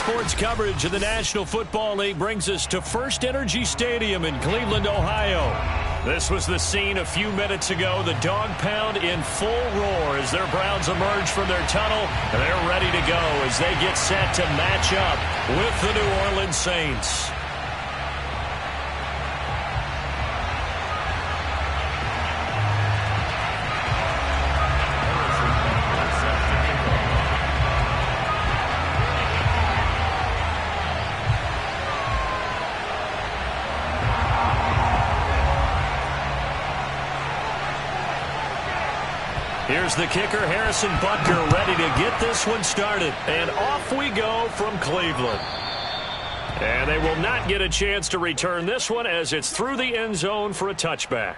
sports coverage of the National Football League brings us to First Energy Stadium in Cleveland, Ohio. This was the scene a few minutes ago. The dog pound in full roar as their Browns emerge from their tunnel. They're ready to go as they get set to match up with the New Orleans Saints. Here's the kicker, Harrison Butker, ready to get this one started. And off we go from Cleveland. And they will not get a chance to return this one as it's through the end zone for a touchback.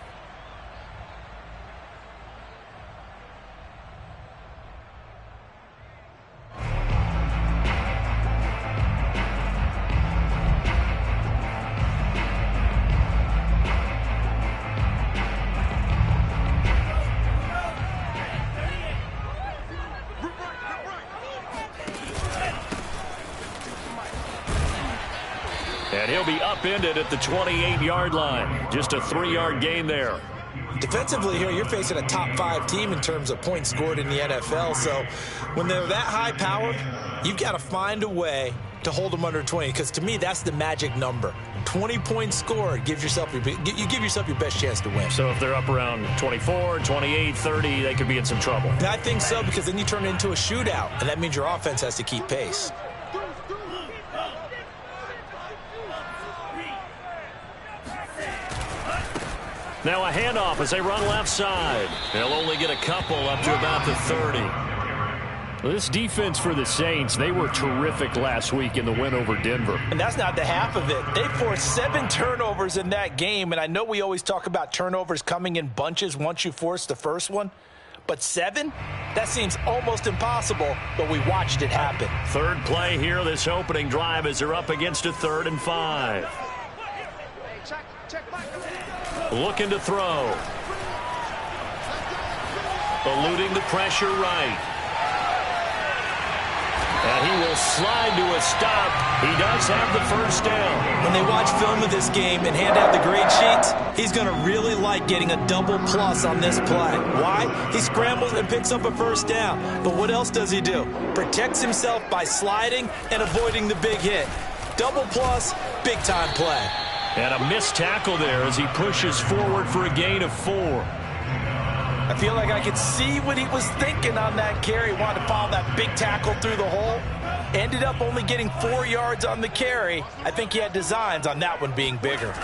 And he'll be upended at the 28-yard line. Just a 3-yard gain there. Defensively here, you're facing a top 5 team in terms of points scored in the NFL. So when they're that high-powered, you've got to find a way to hold them under 20. Because to me, that's the magic number. 20 points scored, you give yourself your best chance to win. So if they're up around 24, 28, 30, they could be in some trouble. And I think so, because then you turn it into a shootout, and that means your offense has to keep pace. Now a handoff as they run left side. They'll only get a couple up to about the 30. This defense for the Saints, they were terrific last week in the win over Denver. And that's not the half of it. They forced 7 turnovers in that game, and I know we always talk about turnovers coming in bunches once you force the first one. But 7? That seems almost impossible, but we watched it happen. Third play here, this opening drive, as they're up against a 3rd and 5. Looking to throw. Eluding the pressure right. And he will slide to a stop. He does have the first down. When they watch film of this game and hand out the grade sheets, he's going to really like getting a double plus on this play. Why? He scrambles and picks up a first down. But what else does he do? Protects himself by sliding and avoiding the big hit. Double plus, big time play. And a missed tackle there as he pushes forward for a gain of 4. I feel like I could see what he was thinking on that carry. Wanted to follow that big tackle through the hole. Ended up only getting 4 yards on the carry. I think he had designs on that one being bigger.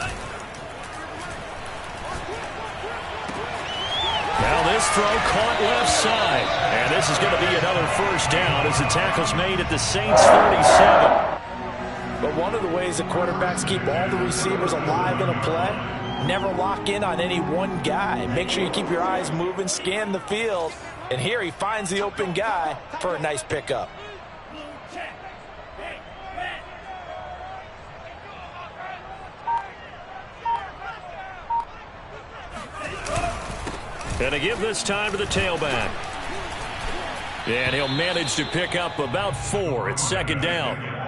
Now this throw caught left side. And this is going to be another first down as the tackle's made at the Saints 37. But one of the ways that quarterbacks keep all the receivers alive in a play, never lock in on any one guy. Make sure you keep your eyes moving, scan the field. And here he finds the open guy for a nice pickup. And to give this time to the tailback. And he'll manage to pick up about 4. It's 2nd down.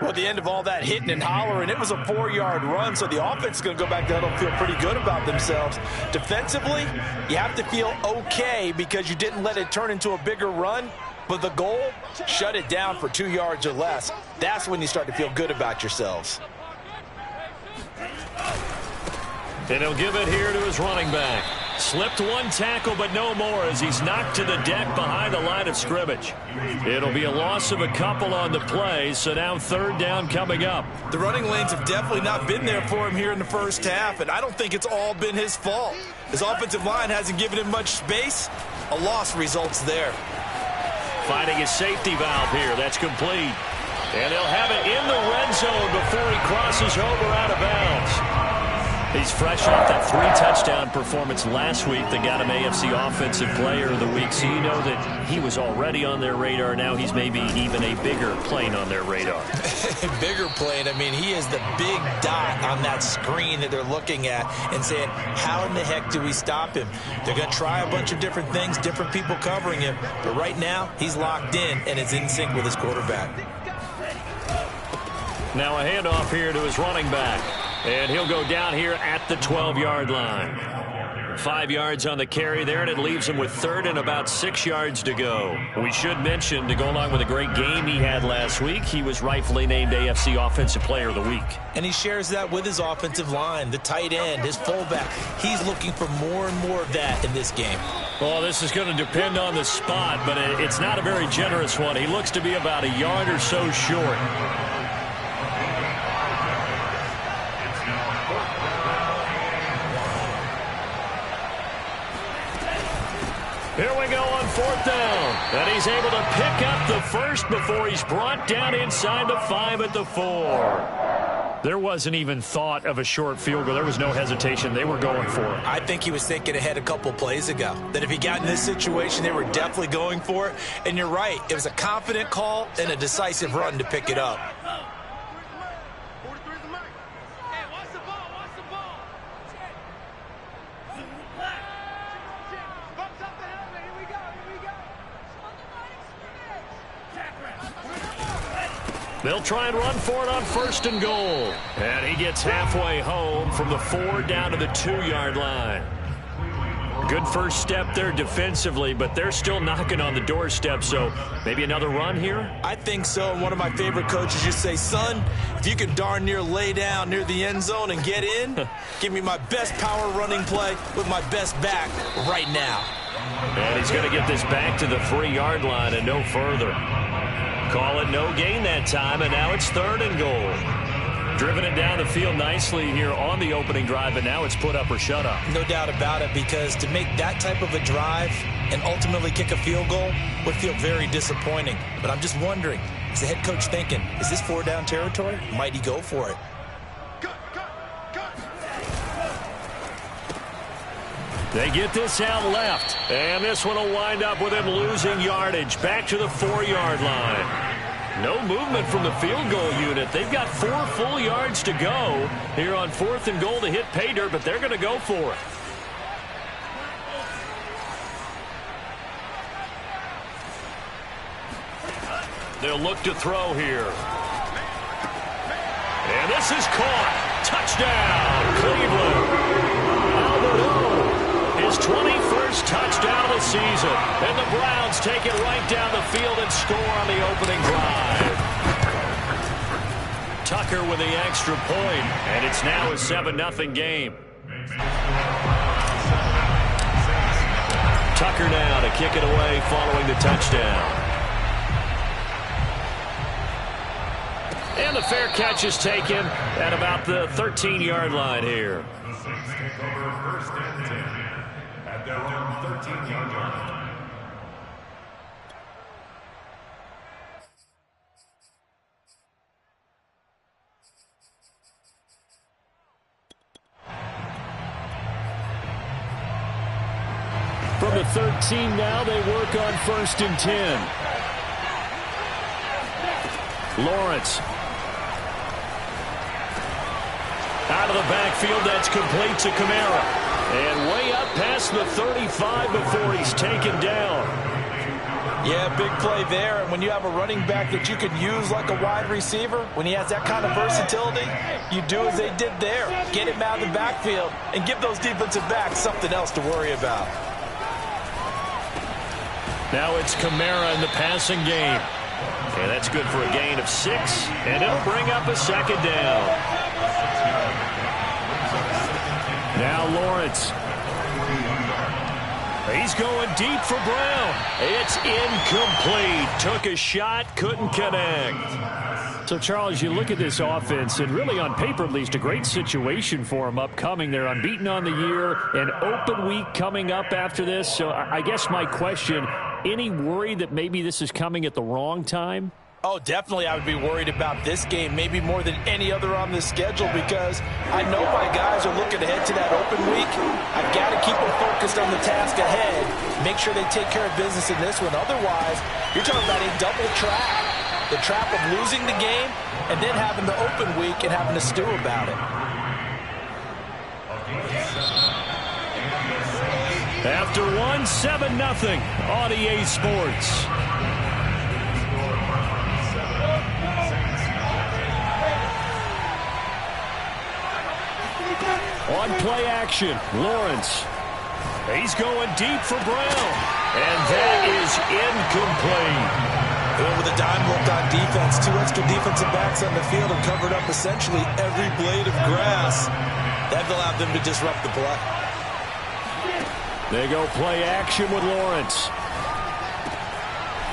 Well, at the end of all that hitting and hollering, it was a 4-yard run, so the offense is going to go back there and feel pretty good about themselves. Defensively, you have to feel okay because you didn't let it turn into a bigger run, but the goal, shut it down for 2 yards or less. That's when you start to feel good about yourselves. And he'll give it here to his running back. Slipped one tackle, but no more as he's knocked to the deck behind the line of scrimmage. It'll be a loss of a couple on the play, so now 3rd down coming up. The running lanes have definitely not been there for him here in the first half, and I don't think it's all been his fault. His offensive line hasn't given him much space. A loss results there. Finding a safety valve here. That's complete. And they'll have it in the red zone before he crosses over out of bounds. He's fresh off that 3-touchdown performance last week that got him AFC Offensive Player of the Week. So you know that he was already on their radar. Now he's maybe even a bigger plane on their radar. Bigger plane. I mean, he is the big dot on that screen that they're looking at and saying, how in the heck do we stop him? They're going to try a bunch of different things, different people covering him. But right now, he's locked in and is in sync with his quarterback. Now a handoff here to his running back. And he'll go down here at the 12-yard line. 5 yards on the carry there, and it leaves him with third and about 6 yards to go. We should mention, to go along with a great game he had last week, he was rightfully named AFC Offensive Player of the Week. And he shares that with his offensive line, the tight end, his fullback. He's looking for more and more of that in this game. Well, this is going to depend on the spot, but it's not a very generous one. He looks to be about a yard or so short. Here we go on fourth down. And he's able to pick up the first before he's brought down inside the 5 at the 4. There wasn't even thought of a short field goal. There was no hesitation. They were going for it. I think he was thinking ahead a couple plays ago, that if he got in this situation, they were definitely going for it. And you're right. It was a confident call and a decisive run to pick it up. They'll try and run for it on first and goal. And he gets halfway home from the 4 down to the 2-yard line. Good first step there defensively, but they're still knocking on the doorstep, so maybe another run here? I think so. And one of my favorite coaches used to say, son, if you can darn near lay down near the end zone and get in, give me my best power running play with my best back right now. And he's going to get this back to the 3-yard line and no further. Call it no gain that time, and now it's third and goal. Driven it down the field nicely here on the opening drive, but now it's put up or shut up. No doubt about it, because to make that type of a drive and ultimately kick a field goal would feel very disappointing. But I'm just wondering, is the head coach thinking, is this 4-down territory? Might he go for it? They get this out left, and this one will wind up with him losing yardage back to the 4-yard line. No movement from the field goal unit. They've got 4 full yards to go here on fourth and goal to hit pay dirt, but they're going to go for it. They'll look to throw here. And this is caught. Touchdown, Cleveland. His 21st touchdown of the season. And the Browns take it right down the field and score on the opening drive. Tucker with the extra point, and it's now a 7-0 game. Tucker now to kick it away following the touchdown. And the fair catch is taken at about the 13-yard line here. The Saints take over first and 10 at their own 13-yard line. From the 13 now, they work on first and 10. Lawrence. Out of the backfield, that's complete to Kamara. And way up past the 35 before he's taken down. Yeah, big play there. And when you have a running back that you can use like a wide receiver, when he has that kind of versatility, you do as they did there. Get him out of the backfield and give those defensive backs something else to worry about. Now it's Kamara in the passing game. Okay, that's good for a gain of 6, and it'll bring up a second down. Now Lawrence. He's going deep for Brown. It's incomplete. Took a shot, couldn't connect. So, Charles, you look at this offense, and really on paper, at least, a great situation for them upcoming. They're unbeaten on the year, an open week coming up after this. So I guess my question, any worry that maybe this is coming at the wrong time? Oh, definitely I would be worried about this game, maybe more than any other on the schedule, because I know my guys are looking ahead to that open week. I've got to keep them focused on the task ahead, make sure they take care of business in this one. Otherwise, you're talking about a double trap, the trap of losing the game and then having the open week and having to stew about it. After 7-0 on EA Sports. On play action, Lawrence. He's going deep for Brown. And that is incomplete. And with a dime look on defense, 2 extra defensive backs on the field and covered up essentially every blade of grass. That allowed them to disrupt the play. They go play action with Lawrence.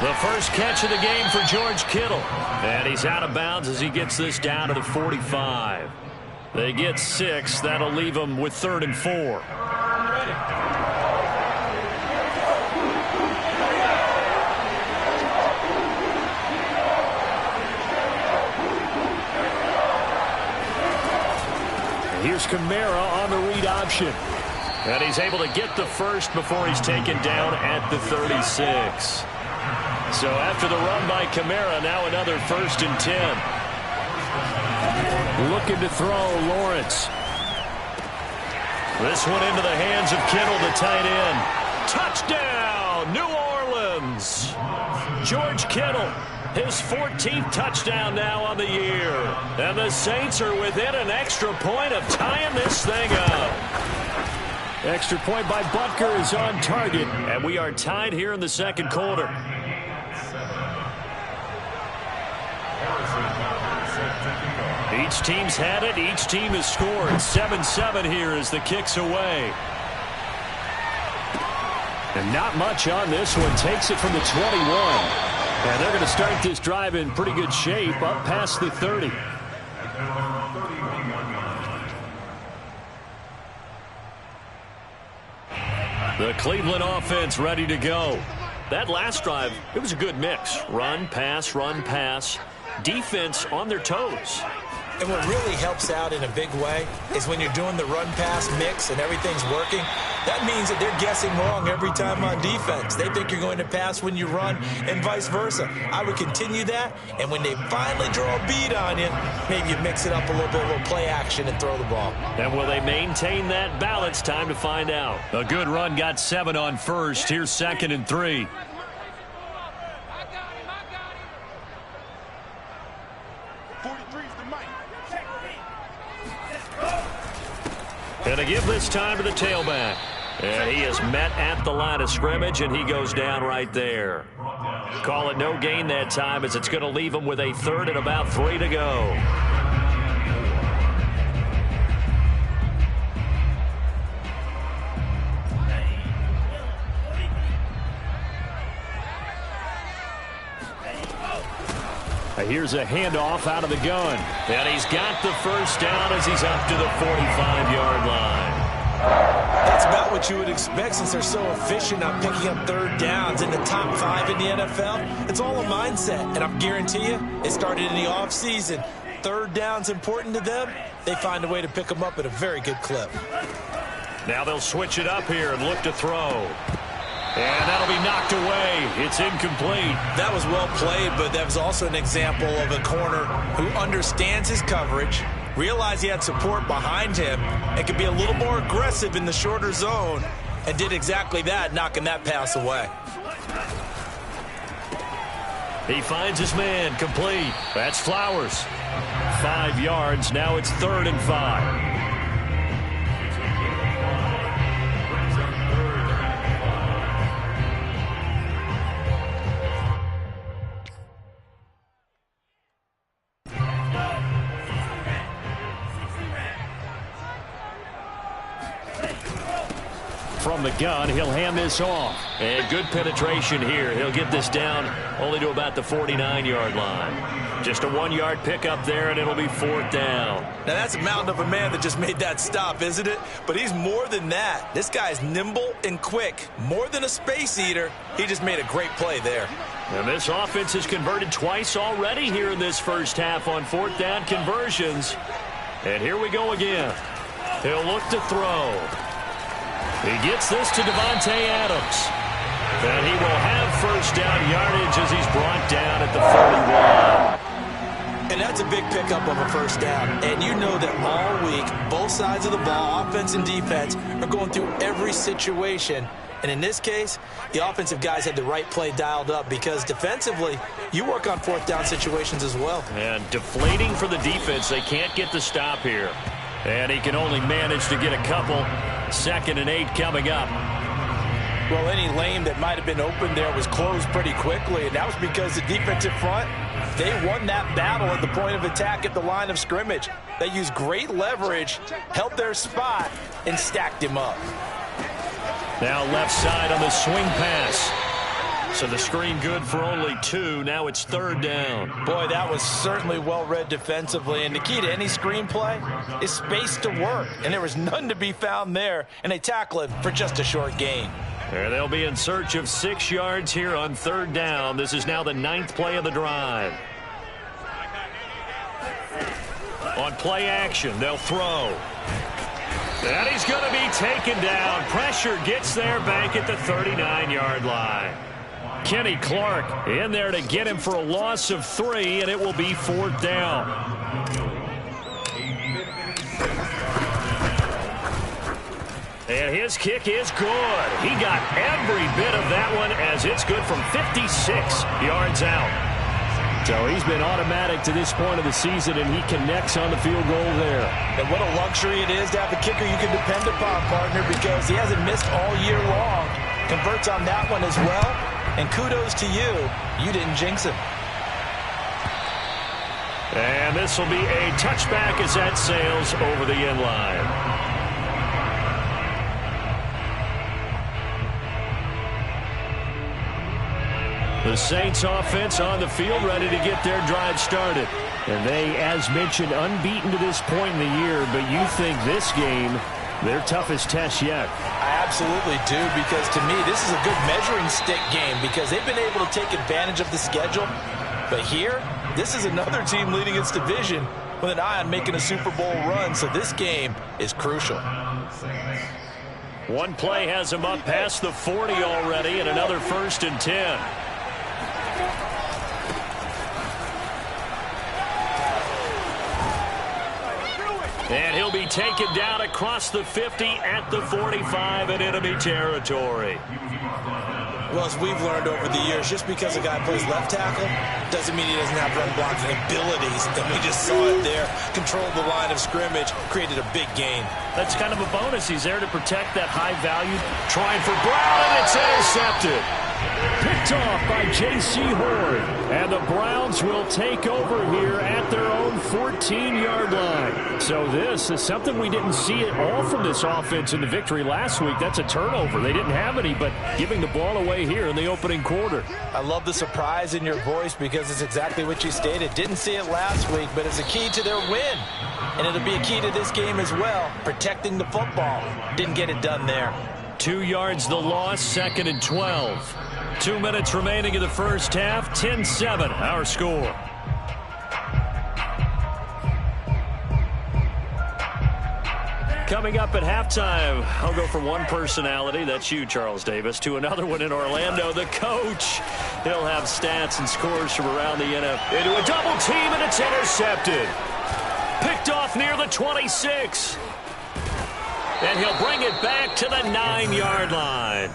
The first catch of the game for George Kittle. And he's out of bounds as he gets this down to the 45. They get 6. That'll leave them with 3rd and 4. Here's Kamara on the read option. And he's able to get the first before he's taken down at the 36. So after the run by Kamara, now another 1st and 10. Looking to throw, Lawrence. This one into the hands of Kittle, the tight end. Touchdown, New Orleans. George Kittle, his 14th touchdown now on the year. And the Saints are within an extra point of tying this thing up. Extra point by Butker is on target. And we are tied here in the second quarter. Each team's had it. Each team has scored. 7-7 here as the kick's away. And not much on this one. Takes it from the 21. And they're going to start this drive in pretty good shape up past the 30. The Cleveland offense ready to go. That last drive, it was a good mix. Run, pass, defense on their toes. And what really helps out in a big way is when you're doing the run-pass mix and everything's working, that means that they're guessing wrong every time on defense. They think you're going to pass when you run and vice versa. I would continue that, and when they finally draw a bead on you, maybe you mix it up a little bit, a little play action and throw the ball. And will they maintain that balance? Time to find out. A good run got 7 on first. Here's 2nd and 3. And to give this time to the tailback. And he is met at the line of scrimmage, and he goes down right there. Call it no gain that time as it's going to leave him with a 3rd and about 3 to go. Here's a handoff out of the gun. And he's got the first down as he's up to the 45-yard line. That's about what you would expect since they're so efficient on picking up 3rd downs in the top 5 in the NFL. It's all a mindset, and I guarantee you it started in the offseason. 3rd down's important to them. They find a way to pick them up at a very good clip. Now they'll switch it up here and look to throw. And that'll be knocked away. It's incomplete. That was well played, but that was also an example of a corner who understands his coverage, realized he had support behind him, and could be a little more aggressive in the shorter zone, and did exactly that, knocking that pass away. He finds his man, complete. That's Flowers. 5 yards. Now it's 3rd and 5. From the gun, he'll hand this off. And good penetration here. He'll get this down only to about the 49-yard line. Just a 1-yard pickup there, and it'll be 4th down. Now, that's a mountain of a man that just made that stop, isn't it? But he's more than that. This guy's nimble and quick. More than a space eater. He just made a great play there. And this offense has converted twice already here in this first half on 4th down conversions. And here we go again. He'll look to throw. He gets this to Devontae Adams. And he will have first down yardage as he's brought down at the 41. And that's a big pickup of a first down. And you know that all week, both sides of the ball, offense and defense, are going through every situation. And in this case, the offensive guys had the right play dialed up because defensively, you work on 4th down situations as well. And deflating for the defense. They can't get the stop here. And he can only manage to get a couple. 2nd and 8 coming up. Well, any lane that might have been open there was closed pretty quickly, and that was because the defensive front, they won that battle at the point of attack at the line of scrimmage. They used great leverage, held their spot, and stacked him up. Now left side on the swing pass. So the screen good for only 2. Now it's 3rd down. Boy, that was certainly well read defensively. And the key to any screenplay is space to work. And there was none to be found there. And they tackle it for just a short gain. And they'll be in search of 6 yards here on 3rd down. This is now the 9th play of the drive. On play action, they'll throw. And he's going to be taken down. Pressure gets there back at the 39-yard line. Kenny Clark in there to get him for a loss of 3, and it will be 4th down. And his kick is good. He got every bit of that one as it's good from 56 yards out. So he's been automatic to this point of the season, and he connects on the field goal there. And what a luxury it is to have a kicker you can depend upon, partner, because he hasn't missed all year long. Converts on that one as well. And kudos to you. You didn't jinx him. And this will be a touchback as that sails over the end line. The Saints offense on the field ready to get their drive started. And they, as mentioned, unbeaten to this point in the year, but you think this game their toughest test yet. I absolutely do, because to me this is a good measuring stick game because they've been able to take advantage of the schedule. But here, this is another team leading its division with an eye on making a Super Bowl run, so this game is crucial. One play has him up past the 40 already, and another 1st and 10. And he'll be taken down across the 50 at the 45 in enemy territory. Well, as we've learned over the years, just because a guy plays left tackle doesn't mean he doesn't have run blocking abilities. And we just saw it there. Controlled the line of scrimmage, created a big gain. That's kind of a bonus. He's there to protect that high value. Trying for Brown, and it's intercepted. Picked off by J.C. Horn. And the Browns will take over here at their own 14-yard line. So this is something we didn't see at all from this offense in the victory last week. That's a turnover. They didn't have any, but giving the ball away here in the opening quarter. I love the surprise in your voice because it's exactly what you stated. Didn't see it last week, but it's a key to their win. And it'll be a key to this game as well, protecting the football. Didn't get it done there. 2 yards the loss, 2nd and 12. 2 minutes remaining in the first half, 10-7 our score. Coming up at halftime, I'll go from one personality, that's you, Charles Davis, to another one in Orlando, the coach. He'll have stats and scores from around the NFL. Into a double team, and it's intercepted. Picked off near the 26. And he'll bring it back to the 9-yard line.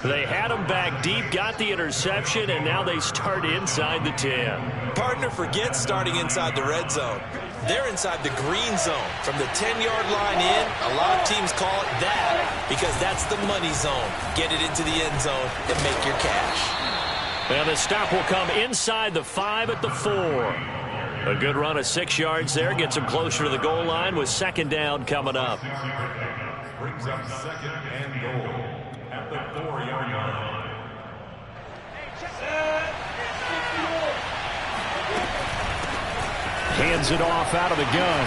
They had him back deep, got the interception, and now they start inside the 10. Partner, forget starting inside the red zone. They're inside the green zone. From the 10-yard line in, a lot of teams call it that because that's the money zone. Get it into the end zone and make your cash. And the stop will come inside the 5 at the 4. A good run of 6 yards there. Gets him closer to the goal line with 2nd down coming up. Brings up 2nd and goal at the 4-yard line. Hands it off out of the gun.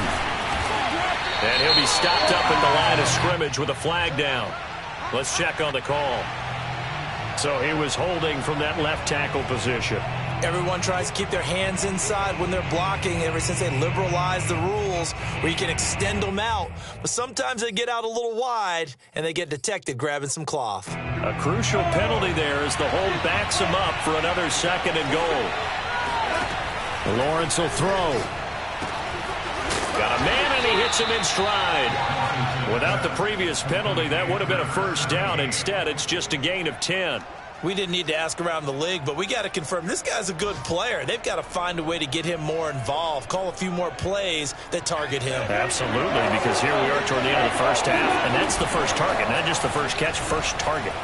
And he'll be stopped up at the line of scrimmage with a flag down. Let's check on the call. So he was holding from that left tackle position. Everyone tries to keep their hands inside when they're blocking ever since they liberalized the rules where you can extend them out. But sometimes they get out a little wide and they get detected grabbing some cloth. A crucial penalty there as the hold backs him up for another 2nd and goal. Lawrence will throw. Got a man, and he hits him in stride. Without the previous penalty, that would have been a 1st down. Instead, it's just a gain of 10. We didn't need to ask around the league, but we got to confirm this guy's a good player. They've got to find a way to get him more involved, call a few more plays that target him. Absolutely, because here we are toward the end of the first half, and that's the first target, not just the first catch, first target.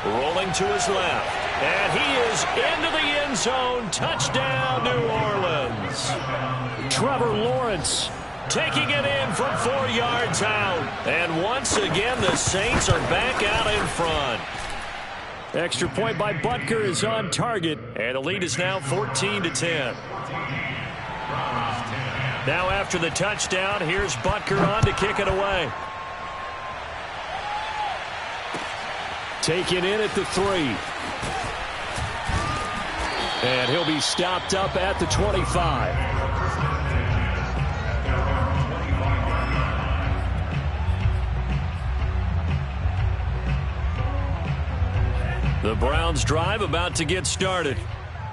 Rolling to his left, and he is into the end zone. Touchdown, New Orleans. Trevor Lawrence taking it in from 4 yards out. And once again, the Saints are back out in front. Extra point by Butker is on target, and the lead is now 14-10. Now after the touchdown, here's Butker on to kick it away. Taken in at the 3. And he'll be stopped up at the 25. The Browns drive about to get started.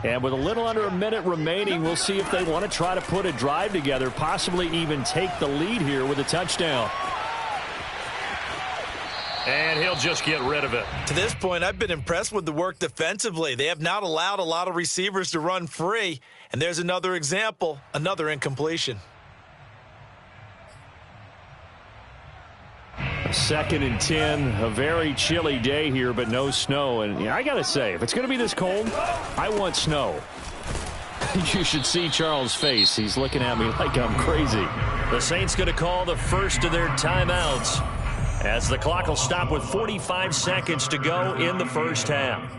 And with a little under a minute remaining, we'll see if they want to try to put a drive together, possibly even take the lead here with a touchdown. And he'll just get rid of it. To this point, I've been impressed with the work defensively. They have not allowed a lot of receivers to run free. And there's another example, another incompletion. 2nd and 10, a very chilly day here, but no snow. And I got to say, if it's going to be this cold, I want snow. You should see Charles' face. He's looking at me like I'm crazy. The Saints going to call the first of their timeouts, as the clock will stop with 45 seconds to go in the first half.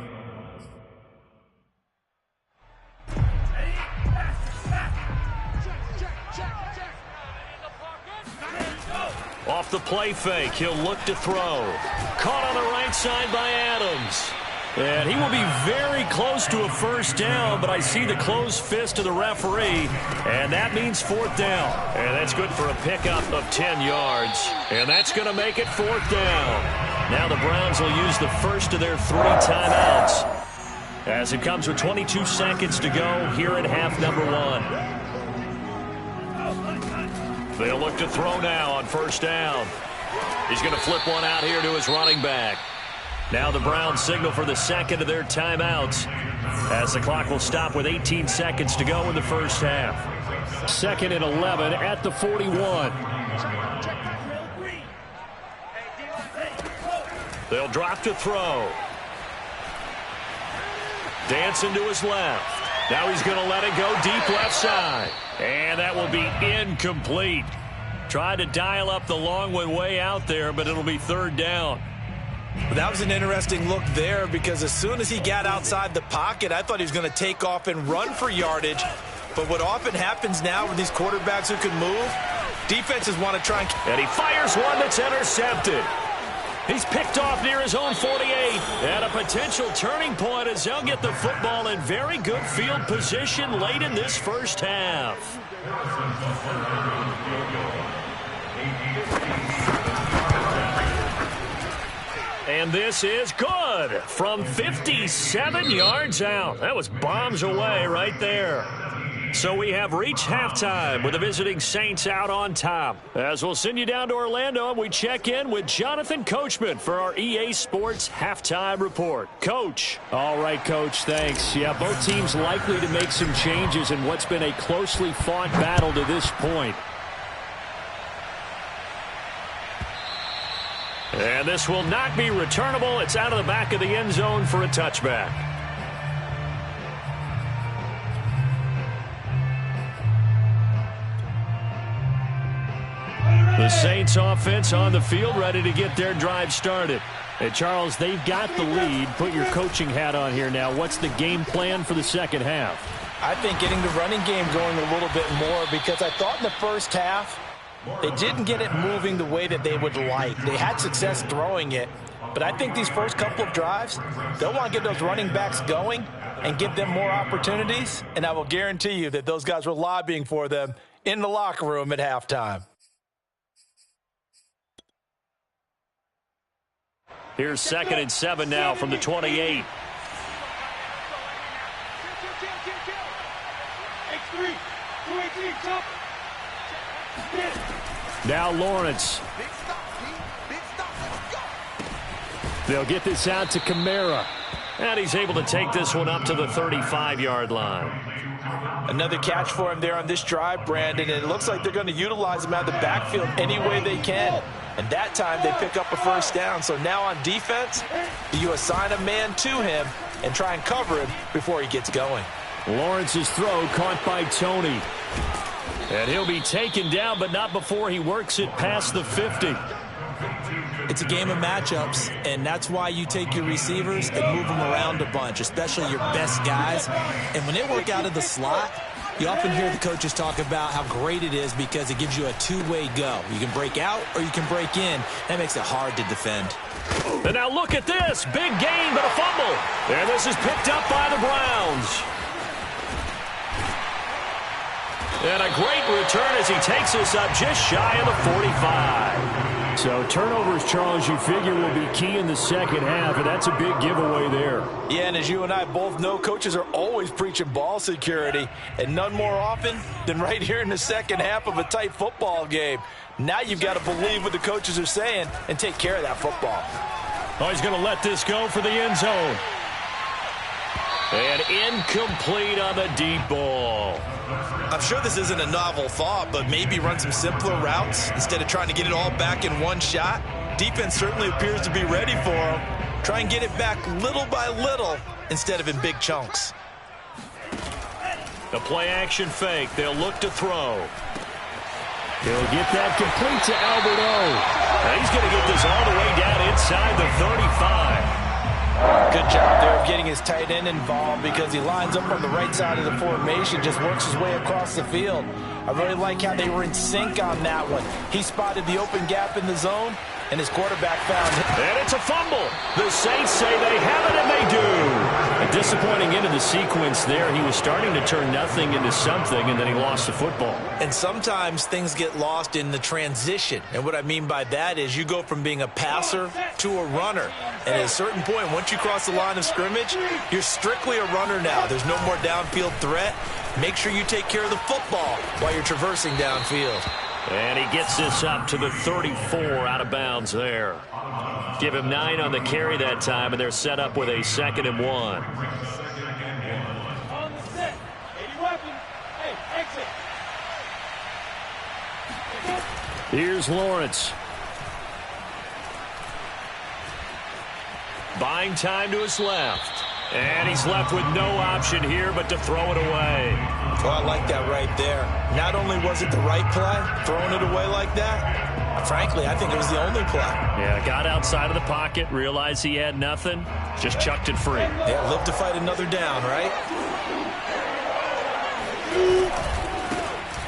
Off the play fake, he'll look to throw. Caught on the right side by Adams. And he will be very close to a first down, but I see the closed fist of the referee, and that means 4th down. And that's good for a pickup of 10 yards. And that's going to make it 4th down. Now the Browns will use the first of their 3 timeouts, as it comes with 22 seconds to go here in half number 1. They'll look to throw now on first down. He's going to flip one out here to his running back. Now the Browns signal for the second of their timeouts, as the clock will stop with 18 seconds to go in the first half. 2nd and 11 at the 41. They'll drop to throw. Dancing to his left. Now he's going to let it go deep left side. And that will be incomplete. Tried to dial up the long one way out there, but it'll be 3rd down. That was an interesting look there, because as soon as he got outside the pocket, I thought he was going to take off and run for yardage. But what often happens now with these quarterbacks who can move, defenses want to try and he fires one that's intercepted. He's picked off near his own 48. And a potential turning point as they'll get the football in very good field position late in this first half. And this is good from 57 yards out. That was bombs away right there. So we have reached halftime with the visiting Saints out on top. As we'll send you down to Orlando, and we check in with Jonathan Coachman for our EA Sports Halftime Report. Coach. All right, Coach, thanks. Yeah, both teams likely to make some changes in what's been a closely fought battle to this point. And this will not be returnable. It's out of the back of the end zone for a touchback. The Saints offense on the field, ready to get their drive started. And Charles, they've got the lead. Put your coaching hat on here now. What's the game plan for the second half? I think getting the running game going a little bit more, because I thought in the first half they didn't get it moving the way that they would like. They had success throwing it, but I think these first couple of drives, they'll want to get those running backs going and give them more opportunities, and I will guarantee you that those guys were lobbying for them in the locker room at halftime. Here's 2nd and 7 now from the 28. Now Lawrence. They'll get this out to Kamara. And he's able to take this one up to the 35-yard line. Another catch for him there on this drive, Brandon, and it looks like they're going to utilize him out of the backfield any way they can. And that time they pick up a first down. So now on defense, you assign a man to him and try and cover him before he gets going. Lawrence's throw caught by Tony. And he'll be taken down, but not before he works it past the 50. It's a game of matchups, and that's why you take your receivers and move them around a bunch, especially your best guys. And when they work out of the slot, you often hear the coaches talk about how great it is because it gives you a two-way go. You can break out or you can break in. That makes it hard to defend. And now look at this. Big gain, but a fumble. And this is picked up by the Browns. And a great return as he takes us up just shy of the 45. So turnovers, Charles, you figure will be key in the second half, and that's a big giveaway there. Yeah, and as you and I both know, coaches are always preaching ball security, and none more often than right here in the second half of a tight football game. Now you've got to believe what the coaches are saying and take care of that football. Oh, he's going to let this go for the end zone. And incomplete on the deep ball. I'm sure this isn't a novel thought, but maybe run some simpler routes instead of trying to get it all back in one shot. Defense certainly appears to be ready for him. Try and get it back little by little instead of in big chunks. The play-action fake. They'll look to throw. He'll get that complete to Albert O. And he's going to get this all the way down inside the 35. Good job there of getting his tight end involved because he lines up on the right side of the formation, just works his way across the field. I really like how they were in sync on that one. He spotted the open gap in the zone, and his quarterback found it. And it's a fumble. The Saints say they have it, and they do. A disappointing end of the sequence there. He was starting to turn nothing into something, and then he lost the football. And sometimes things get lost in the transition. And what I mean by that is you go from being a passer to a runner. And at a certain point, once you cross the line of scrimmage, you're strictly a runner now. There's no more downfield threat. Make sure you take care of the football while you're traversing downfield. And he gets this up to the 34 out of bounds there. Give him 9 on the carry that time, and they're set up with a 2nd and 1. Here's Lawrence. Buying time to his left. And he's left with no option here but to throw it away. Well, I like that right there. Not only was it the right play, throwing it away like that, frankly, I think it was the only play. Yeah, got outside of the pocket, realized he had nothing, just chucked it free. Yeah, live to fight another down, right?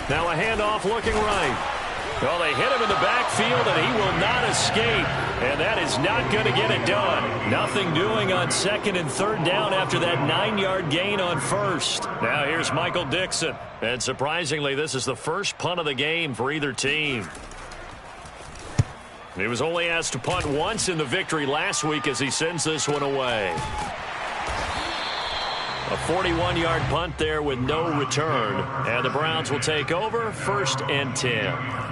Now a handoff looking right. Well, they hit him in the backfield, and he will not escape. And that is not going to get it done. Nothing doing on 2nd and 3rd down after that 9-yard gain on 1st. Now here's Michael Dixon. And surprisingly, this is the first punt of the game for either team. He was only asked to punt once in the victory last week as he sends this one away. A 41-yard punt there with no return. And the Browns will take over 1st and 10.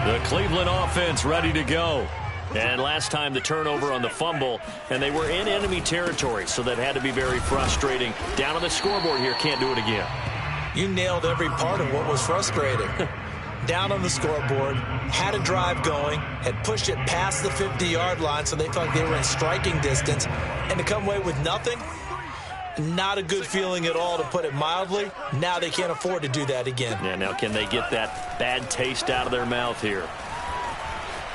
The Cleveland offense ready to go. And last time the turnover on the fumble, and they were in enemy territory, so that had to be very frustrating. Down on the scoreboard here, can't do it again. You nailed every part of what was frustrating. Down on the scoreboard, had a drive going, had pushed it past the 50-yard line, so they felt like they were in striking distance, and to come away with nothing, not a good feeling at all, to put it mildly. Now they can't afford to do that again. Yeah, now can they get that bad taste out of their mouth here?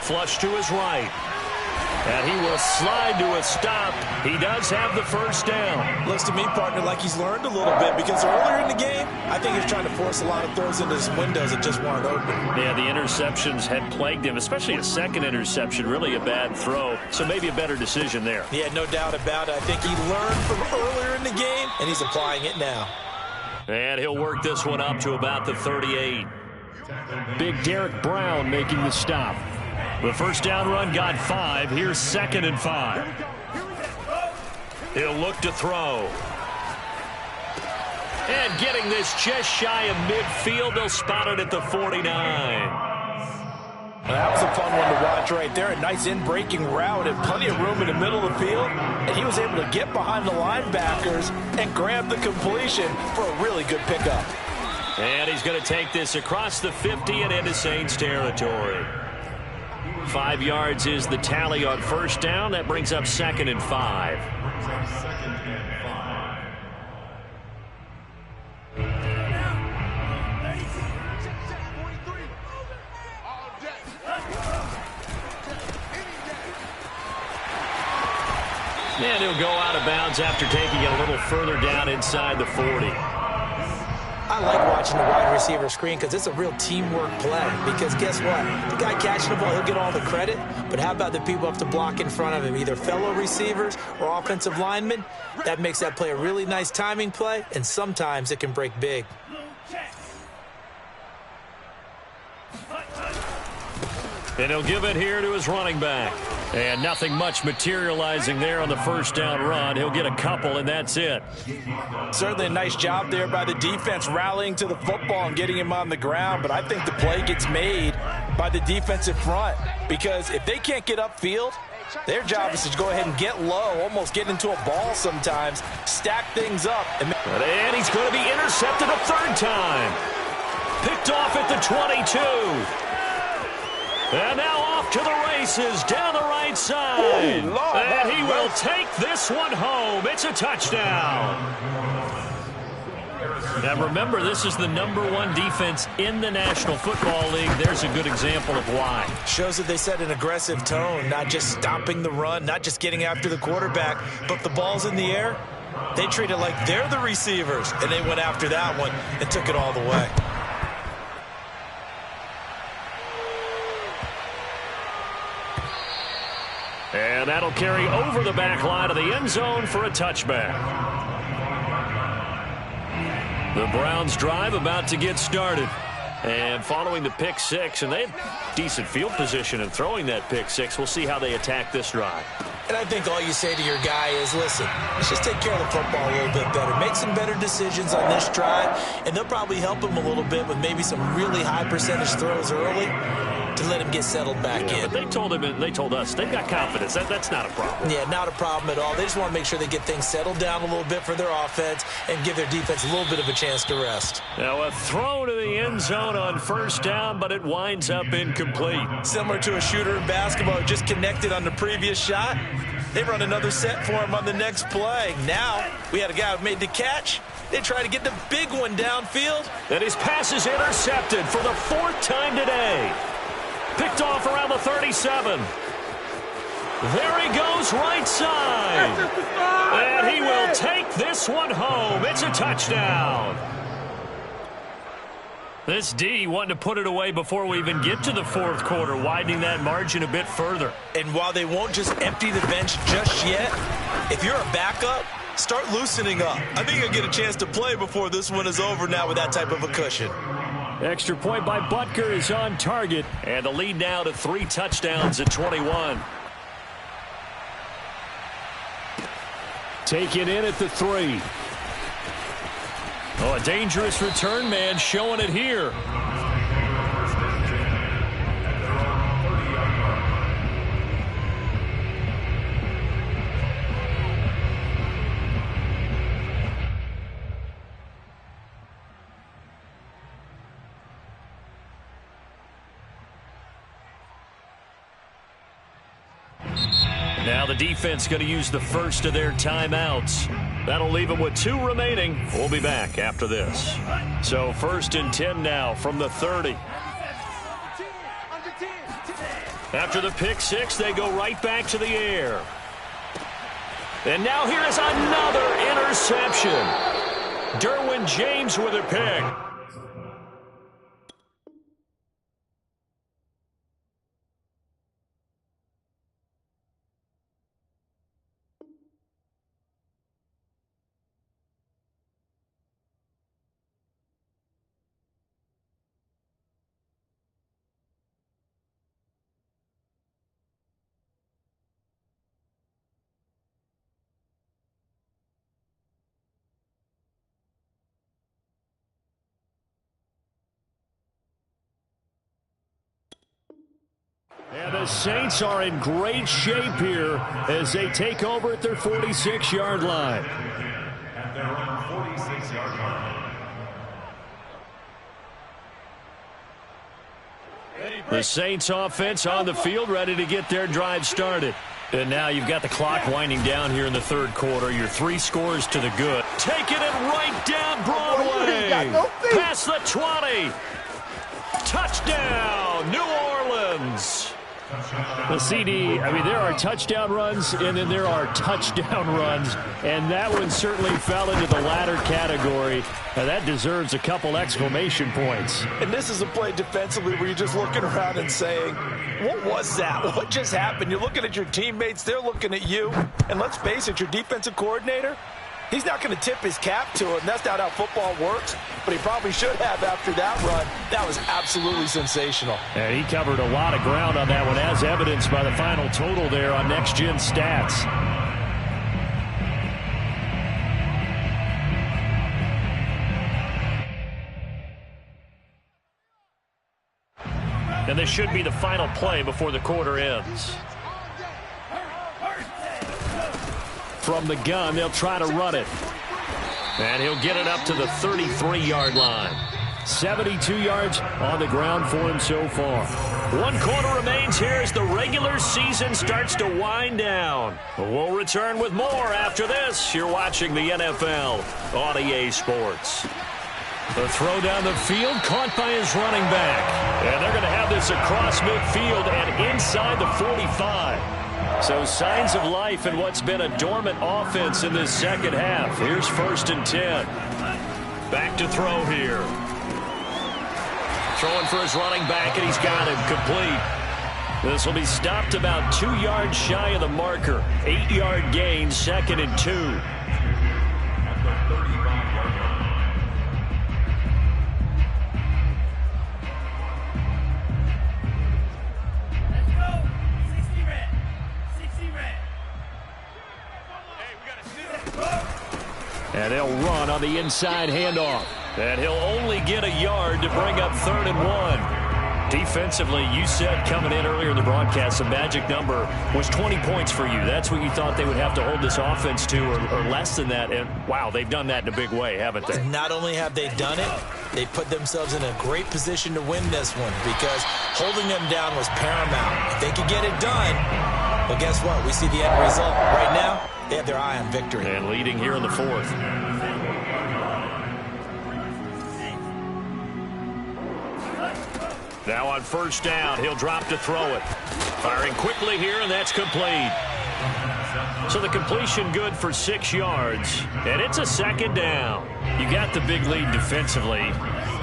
Flush to his right. And he will slide to a stop. He does have the first down. Looks to me, partner, like he's learned a little bit, because earlier in the game, I think he was trying to force a lot of throws into his windows that just weren't open. Yeah, the interceptions had plagued him, especially a second interception, really a bad throw. So maybe a better decision there. Yeah, no doubt about it. I think he learned from earlier in the game, and he's applying it now. And he'll work this one up to about the 38. Big Derek Brown making the stop. The first down run got 5. Here's 2nd and 5. He'll look to throw. And getting this just shy of midfield. They'll spot it at the 49. Well, that was a fun one to watch right there. A nice in-breaking route and plenty of room in the middle of the field. And he was able to get behind the linebackers and grab the completion for a really good pickup. And he's going to take this across the 50 and into Saints territory. 5 yards is the tally on first down. That brings up 2nd and 5. And he'll go out of bounds after taking it a little further down inside the 40. I like watching the wide receiver screen because it's a real teamwork play. Because guess what? The guy catching the ball, he'll get all the credit. But how about the people up to block in front of him, either fellow receivers or offensive linemen? That makes that play a really nice timing play, and sometimes it can break big. And he'll give it here to his running back. And nothing much materializing there on the first down run. He'll get a couple, and that's it. Certainly a nice job there by the defense rallying to the football and getting him on the ground. But I think the play gets made by the defensive front. Because if they can't get upfield, their job is to go ahead and get low, almost get into a ball sometimes, stack things up. And he's going to be intercepted a third time. Picked off at the 22. And now off to the races down the right side. And he will take this one home. It's a touchdown. Now remember, this is the #1 defense in the National Football League. There's a good example of why. Shows that they set an aggressive tone, not just stopping the run, not just getting after the quarterback, but if the ball's in the air, they treat it like they're the receivers, and they went after that one and took it all the way. And that'll carry over the back line of the end zone for a touchback. The Browns' drive about to get started. And following the pick six, and they have decent field position in throwing that pick six. We'll see how they attack this drive. And I think all you say to your guy is, listen, let's just take care of the football a little bit better. Make some better decisions on this drive, and they'll probably help him a little bit with maybe some really high percentage throws early to let him get settled back in. But they told him, and they told us, they've got confidence. That's not a problem. Yeah, not a problem at all. They just want to make sure they get things settled down a little bit for their offense and give their defense a little bit of a chance to rest. Now a throw to the end zone on first down, but it winds up incomplete. Similar to a shooter in basketball who just connected on the previous shot. They run another set for him on the next play. Now we had a guy who made the catch. They try to get the big one downfield. And his pass is intercepted for the 4th time today. Picked off around the 37. There he goes right side. And he will take this one home. It's a touchdown. This D wanting to put it away before we even get to the 4th quarter, widening that margin a bit further. And while they won't just empty the bench just yet, if you're a backup, start loosening up. I think you'll get a chance to play before this one is over now with that type of a cushion. Extra point by Butker is on target. And the lead now to 3 touchdowns at 21. Taken in at the 3. Oh, a dangerous return man showing it here. Now the defense going to use the first of their timeouts. That'll leave them with 2 remaining. We'll be back after this. So 1st and 10 now from the 30. After the pick six, they go right back to the air. And now here is another interception. Derwin James with a pick. The Saints are in great shape here as they take over at their 46-yard line. At their own 46-yard line. The Saints offense on the field, ready to get their drive started. And now you've got the clock winding down here in the third quarter. Your 3 scores to the good. Taking it right down Broadway. Past the 20. Touchdown, New Orleans. The CD, I mean, there are touchdown runs, and then there are touchdown runs, and that one certainly fell into the latter category. Now, that deserves a couple exclamation points. And this is a play defensively where you're just looking around and saying, what was that? What just happened? You're looking at your teammates, they're looking at you, and let's face it, your defensive coordinator, he's not going to tip his cap to it, and that's not how football works, but he probably should have after that run. That was absolutely sensational. And he covered a lot of ground on that one, as evidenced by the final total there on Next Gen Stats. And this should be the final play before the quarter ends. From the gun, they'll try to run it. And he'll get it up to the 33-yard line. 72 yards on the ground for him so far. 1 quarter remains here as the regular season starts to wind down. We'll return with more after this. You're watching the NFL on EA Sports. The throw down the field, caught by his running back. And they're going to have this across midfield and inside the 45. So signs of life in what's been a dormant offense in this second half. Here's 1st and 10. Back to throw here. Throwing for his running back, and he's got him complete. This will be stopped about 2 yards shy of the marker. 8-yard gain, 2nd and 2. And they'll run on the inside handoff. And he'll only get a yard to bring up 3rd and 1. Defensively, you said coming in earlier in the broadcast, the magic number was 20 points for you. That's what you thought they would have to hold this offense to, or less than that. And, wow, they've done that in a big way, haven't they? Not only have they done it, they put themselves in a great position to win this one because holding them down was paramount. If they could get it done, well, guess what? We see the end result. Right now, they have their eye on victory. And leading here in the 4th. Now on 1st down, he'll drop to throw it. Firing quickly here, and that's complete. So the completion good for 6 yards, and it's a 2nd down. You got the big lead defensively.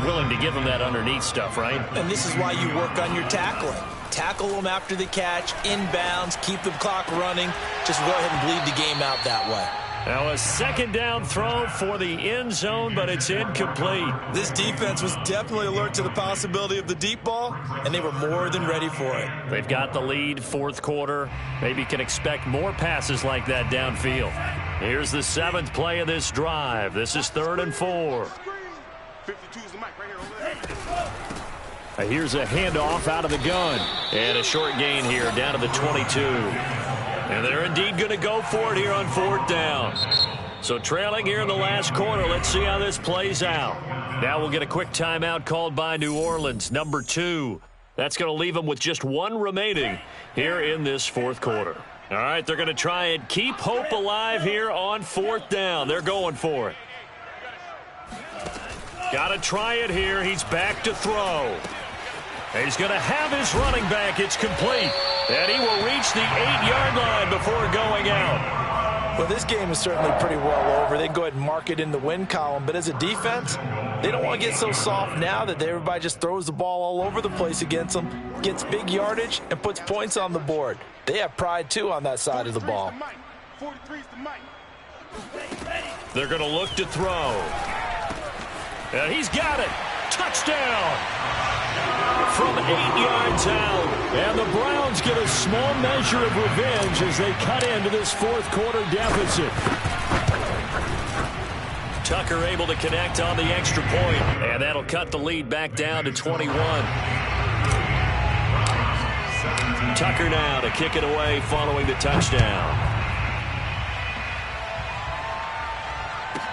Willing to give them that underneath stuff, right? And this is why you work on your tackling. Tackle them after the catch, inbounds, keep the clock running. Just go ahead and bleed the game out that way. Now a 2nd down throw for the end zone, but it's incomplete. This defense was definitely alert to the possibility of the deep ball, and they were more than ready for it. They've got the lead, 4th quarter. Maybe can expect more passes like that downfield. Here's the 7th play of this drive. This is 3rd and 4. 52 is the mic right here over there. Here's a handoff out of the gun. And a short gain here down to the 22. And they're indeed going to go for it here on 4th down. So trailing here in the last quarter. Let's see how this plays out. Now we'll get a quick timeout called by New Orleans, number 2. That's going to leave them with just 1 remaining here in this 4th quarter. All right, they're going to try and keep hope alive here on 4th down. They're going for it. Got to try it here. He's back to throw. He's going to have his running back. It's complete. And he will reach the 8-yard line before going out. Well, this game is certainly pretty well over. They can go ahead and mark it in the win column. But as a defense, they don't want to get so soft now that everybody just throws the ball all over the place against them, gets big yardage, and puts points on the board. They have pride, too, on that side of the ball. 43's the mic. They're going to look to throw. And he's got it. Touchdown. From 8 yards out. And the Browns get a small measure of revenge as they cut into this 4th quarter deficit. Tucker able to connect on the extra point. And that'll cut the lead back down to 21. Tucker now to kick it away following the touchdown.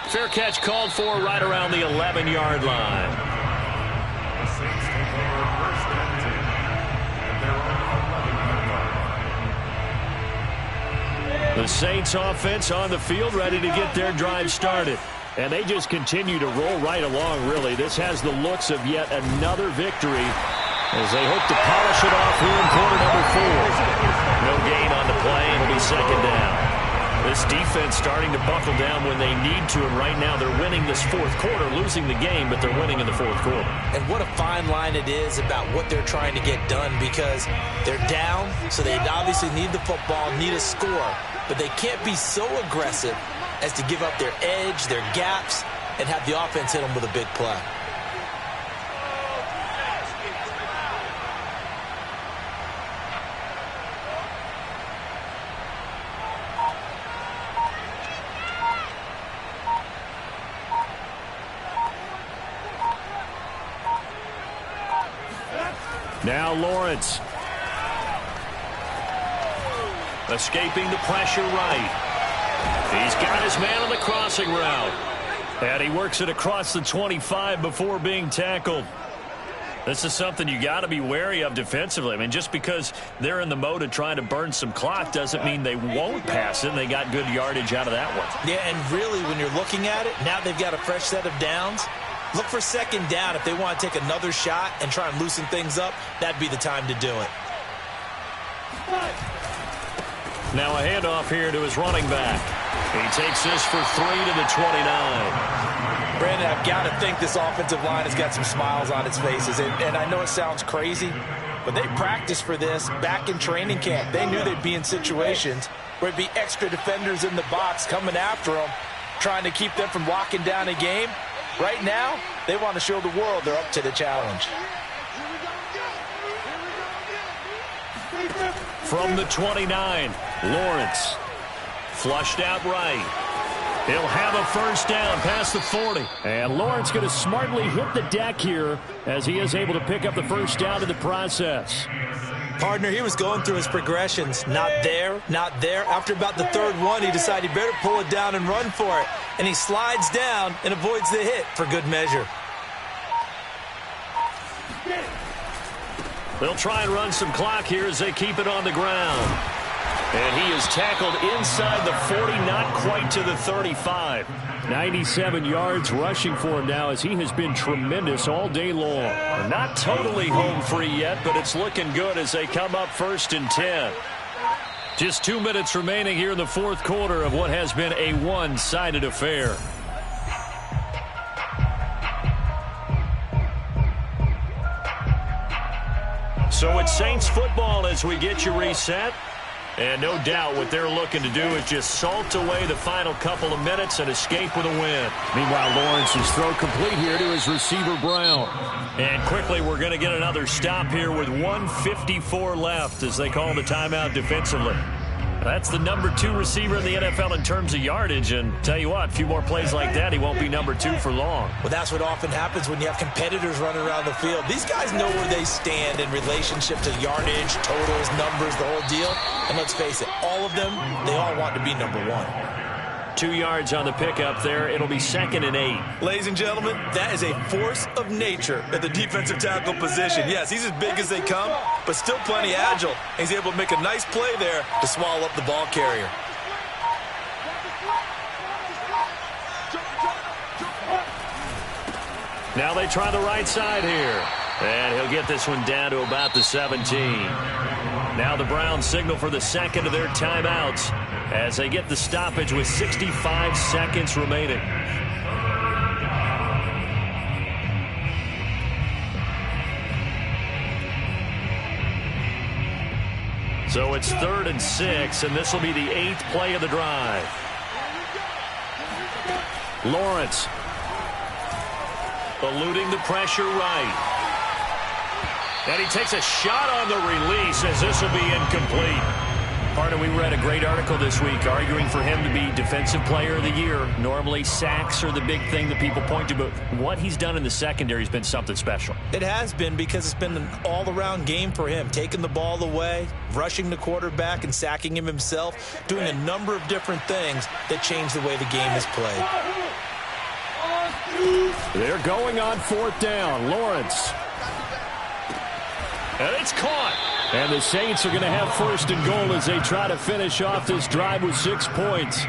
Fair catch called for right around the 11-yard line. The Saints take over first and 10 at their own 11-yard line. The Saints offense on the field ready to get their drive started. And they just continue to roll right along, really. This has the looks of yet another victory as they hope to polish it off here in quarter number 4. No gain on the play. It'll be second down. This defense starting to buckle down when they need to, and right now they're winning this fourth quarter, losing the game, but they're winning in the fourth quarter. And what a fine line it is about what they're trying to get done, because they're down, so they obviously need the football, need a score, but they can't be so aggressive as to give up their edge, their gaps, and have the offense hit them with a big play. Now Lawrence. Escaping the pressure right. He's got his man on the crossing route. And he works it across the 25 before being tackled. This is something you got to be wary of defensively. I mean, just because they're in the mode of trying to burn some clock doesn't mean they won't pass it. And they got good yardage out of that one. Yeah, and really, when you're looking at it, now they've got a fresh set of downs. Look for second down if they want to take another shot and try and loosen things up. That'd be the time to do it. Now a handoff here to his running back. He takes this for 3 to the 29. Brandon, I've got to think this offensive line has got some smiles on its faces. And I know it sounds crazy, but they practiced for this back in training camp. They knew they'd be in situations where it'd be extra defenders in the box coming after them, trying to keep them from locking down a game. Right now, they want to show the world they're up to the challenge. From the 29, Lawrence. Flushed out right. He'll have a first down past the 40. And Lawrence going to smartly hit the deck here as he is able to pick up the first down in the process. Partner, he was going through his progressions. Not there, not there. After about the third one, he decided he better pull it down and run for it. And he slides down and avoids the hit for good measure. They'll try and run some clock here as they keep it on the ground. And he is tackled inside the 40, not quite to the 35. 97 yards rushing for him now as he has been tremendous all day long. Not totally home free yet, but it's looking good as they come up 1st and 10. Just 2 minutes remaining here in the fourth quarter of what has been a one-sided affair. So it's Saints football as we get you reset. And no doubt what they're looking to do is just salt away the final couple of minutes and escape with a win. Meanwhile, Lawrence's throw complete here to his receiver, Brown. And quickly, we're going to get another stop here with 1:54 left as they call the timeout defensively. That's the number 2 receiver in the NFL in terms of yardage. And tell you what, a few more plays like that, he won't be number 2 for long. Well, that's what often happens when you have competitors running around the field. These guys know where they stand in relationship to yardage, totals, numbers, the whole deal. And let's face it, all of them, they all want to be number 1. 2 yards on the pickup there. It'll be 2nd and 8. Ladies and gentlemen, that is a force of nature at the defensive tackle position. Yes, he's as big as they come, but still plenty agile. He's able to make a nice play there to swallow up the ball carrier. Now they try the right side here. And he'll get this one down to about the 17. Now the Browns signal for the second of their timeouts as they get the stoppage with 65 seconds remaining. So it's 3rd and 6, and this will be the 8th play of the drive. Lawrence eluding the pressure right. And he takes a shot on the release as this will be incomplete. Partner, we read a great article this week arguing for him to be Defensive Player of the Year. Normally, sacks are the big thing that people point to, but what he's done in the secondary has been something special. It has been, because it's been an all-around game for him, taking the ball away, rushing the quarterback and sacking him himself, doing a number of different things that change the way the game is played. They're going on 4th down. Lawrence. And it's caught. And the Saints are going to have 1st and goal as they try to finish off this drive with 6 points.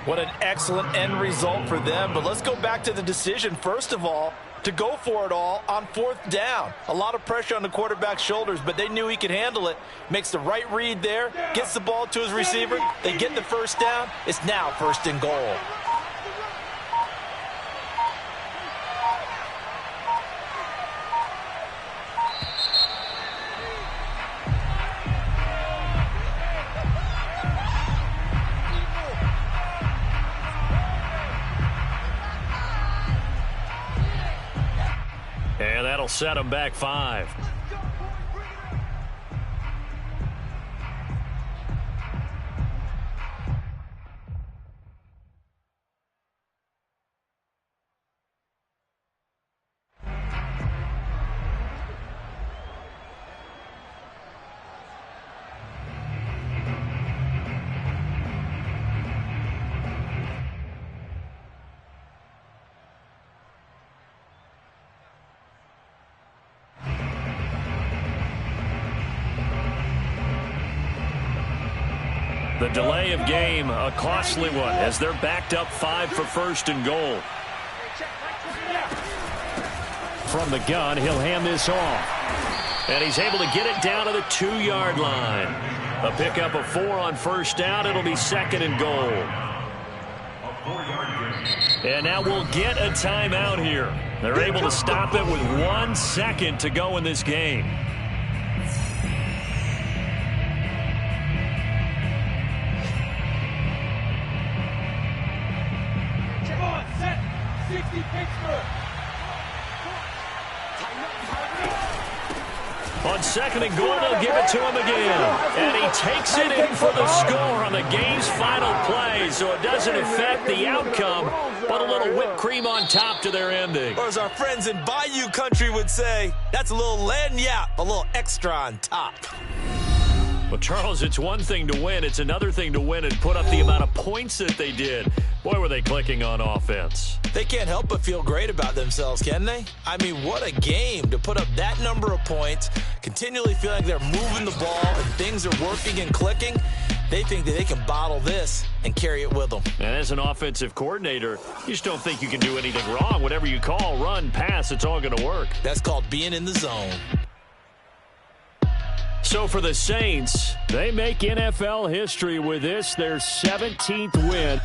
What an excellent end result for them. But let's go back to the decision, first of all, to go for it all on 4th down. A lot of pressure on the quarterback's shoulders, but they knew he could handle it. Makes the right read there, gets the ball to his receiver. They get the 1st down. It's now 1st and goal. And that'll set him back 5. The delay of game, a costly one, as they're backed up 5 for 1st and goal. From the gun, he'll hand this off. And he's able to get it down to the 2-yard line. A pickup of 4 on 1st down. It'll be 2nd and goal. And now we'll get a timeout here. They're able to stop it with 1 second to go in this game. On 2nd and goal, they'll give it to him again. And he takes it in for the score on the game's final play, so it doesn't affect the outcome, but a little whipped cream on top to their ending. Or as our friends in Bayou Country would say, that's a little lagniappe, a little extra on top. Well, Charles, it's one thing to win. It's another thing to win and put up the amount of points that they did. Boy, were they clicking on offense. They can't help but feel great about themselves, can they? I mean, what a game to put up that number of points, continually feeling like they're moving the ball and things are working and clicking. They think that they can bottle this and carry it with them. And as an offensive coordinator, you just don't think you can do anything wrong. Whatever you call, run, pass, it's all going to work. That's called being in the zone. So for the Saints, They make NFL history with this, their 17th win.